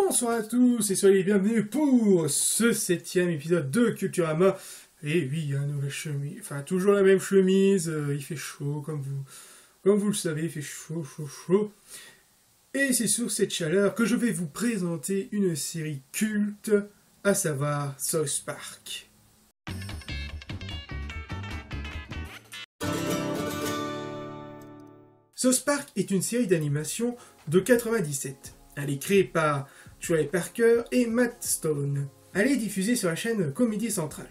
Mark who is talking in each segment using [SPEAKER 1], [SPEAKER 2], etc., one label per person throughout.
[SPEAKER 1] Bonsoir à tous et soyez les bienvenus pour ce 7e épisode de Culturama. Et oui, il y a une nouvelle chemise, enfin toujours la même chemise, il fait chaud comme vous le savez, il fait chaud, chaud, chaud. Et c'est sur cette chaleur que je vais vous présenter une série culte, à savoir South Park. South Park est une série d'animation de 97. Elle est créée par Trey Parker et Matt Stone. Elle est diffusée sur la chaîne Comedy Central.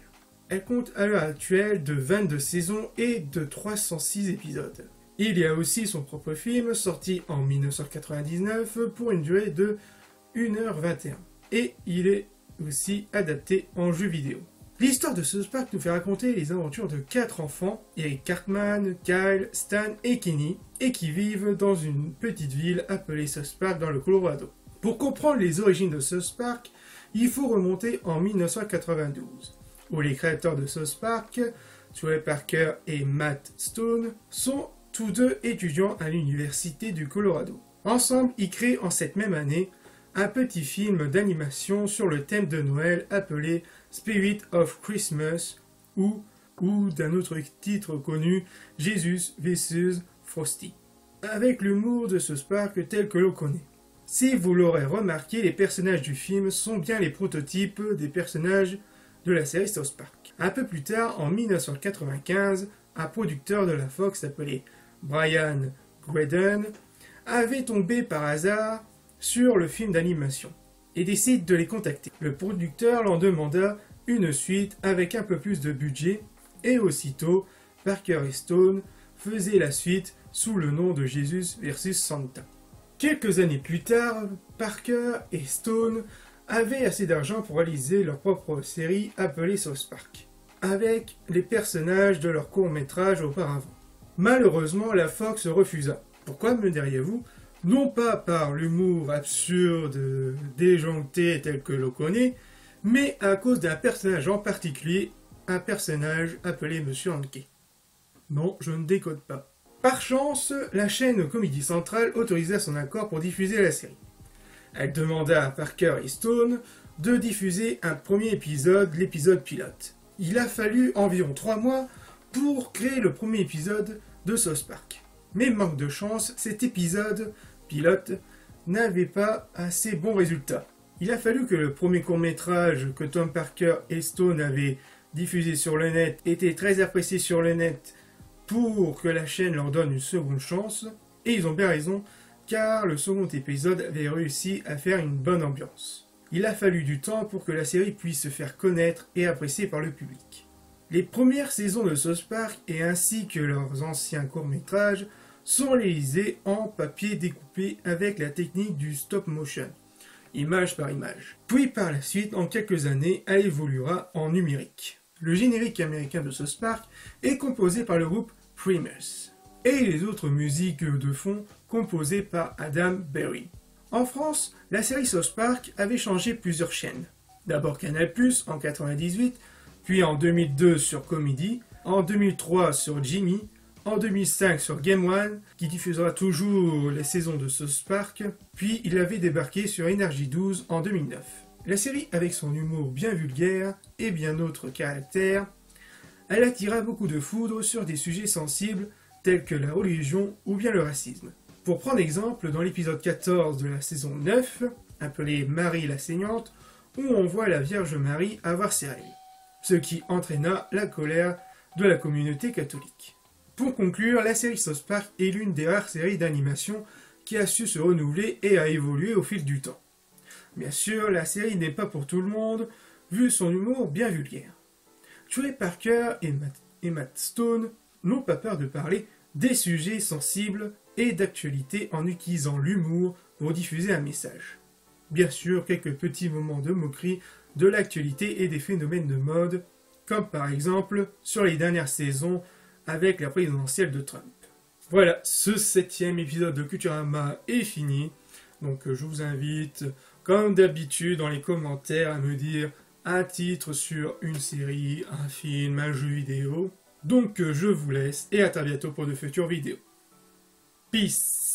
[SPEAKER 1] Elle compte à l'heure actuelle de 22 saisons et de 306 épisodes. Il y a aussi son propre film sorti en 1999 pour une durée de 1h21. Et il est aussi adapté en jeu vidéo. L'histoire de South Park nous fait raconter les aventures de 4 enfants, Eric Cartman, Kyle, Stan et Kenny, et qui vivent dans une petite ville appelée South Park dans le Colorado. Pour comprendre les origines de South Park, il faut remonter en 1992, où les créateurs de South Park, Trey Parker et Matt Stone, sont tous deux étudiants à l'université du Colorado. Ensemble, ils créent en cette même année un petit film d'animation sur le thème de Noël appelé Spirit of Christmas ou d'un autre titre connu, Jesus vs Frosty, avec l'humour de South Park tel que l'on connaît. Si vous l'aurez remarqué, les personnages du film sont bien les prototypes des personnages de la série South Park. Un peu plus tard, en 1995, un producteur de la Fox appelé Brian Graden avait tombé par hasard sur le film d'animation et décide de les contacter. Le producteur leur demanda une suite avec un peu plus de budget et aussitôt Parker et Stone faisaient la suite sous le nom de Jesus vs Santa. Quelques années plus tard, Parker et Stone avaient assez d'argent pour réaliser leur propre série appelée South Park, avec les personnages de leur court-métrage auparavant. Malheureusement, la Fox refusa. Pourquoi, me diriez-vous? Non pas par l'humour absurde, déjoncté tel que l'on connaît, mais à cause d'un personnage en particulier, un personnage appelé Monsieur Hanke. Non, je ne décode pas. Par chance, la chaîne Comedy Central autorisa son accord pour diffuser la série. Elle demanda à Parker et Stone de diffuser un premier épisode, l'épisode pilote. Il a fallu environ 3 mois pour créer le premier épisode de South Park. Mais manque de chance, cet épisode pilote n'avait pas assez bons résultats. Il a fallu que le premier court-métrage que Tom Parker et Stone avaient diffusé sur le net était très apprécié sur le net pour que la chaîne leur donne une seconde chance, et ils ont bien raison, car le second épisode avait réussi à faire une bonne ambiance. Il a fallu du temps pour que la série puisse se faire connaître et apprécier par le public. Les premières saisons de South Park, et ainsi que leurs anciens courts-métrages, sont réalisés en papier découpé avec la technique du stop motion, image par image. Puis par la suite, en quelques années, elle évoluera en numérique. Le générique américain de South Park est composé par le groupe Primus, et les autres musiques de fond composées par Adam Berry. En France, la série South Park avait changé plusieurs chaînes. D'abord Canal+, en 1998, puis en 2002 sur Comedy, en 2003 sur Jimmy, en 2005 sur Game One, qui diffusera toujours les saisons de South Park, puis il avait débarqué sur Énergie 12 en 2009. La série, avec son humour bien vulgaire et bien d'autres caractères, elle attira beaucoup de foudre sur des sujets sensibles tels que la religion ou bien le racisme. Pour prendre exemple, dans l'épisode 14 de la saison 9, appelé Marie la saignante, où on voit la Vierge Marie avoir ses règles, ce qui entraîna la colère de la communauté catholique. Pour conclure, la série South Park est l'une des rares séries d'animation qui a su se renouveler et a évolué au fil du temps. Bien sûr, la série n'est pas pour tout le monde, vu son humour bien vulgaire. Trey Parker et Matt Stone n'ont pas peur de parler des sujets sensibles et d'actualité en utilisant l'humour pour diffuser un message. Bien sûr, quelques petits moments de moquerie de l'actualité et des phénomènes de mode, comme par exemple sur les dernières saisons avec la présidentielle de Trump. Voilà, ce 7e épisode de Culturama est fini, donc je vous invite, comme d'habitude, dans les commentaires à me dire un titre sur une série, un film, un jeu vidéo. Donc je vous laisse et à très bientôt pour de futures vidéos. Peace!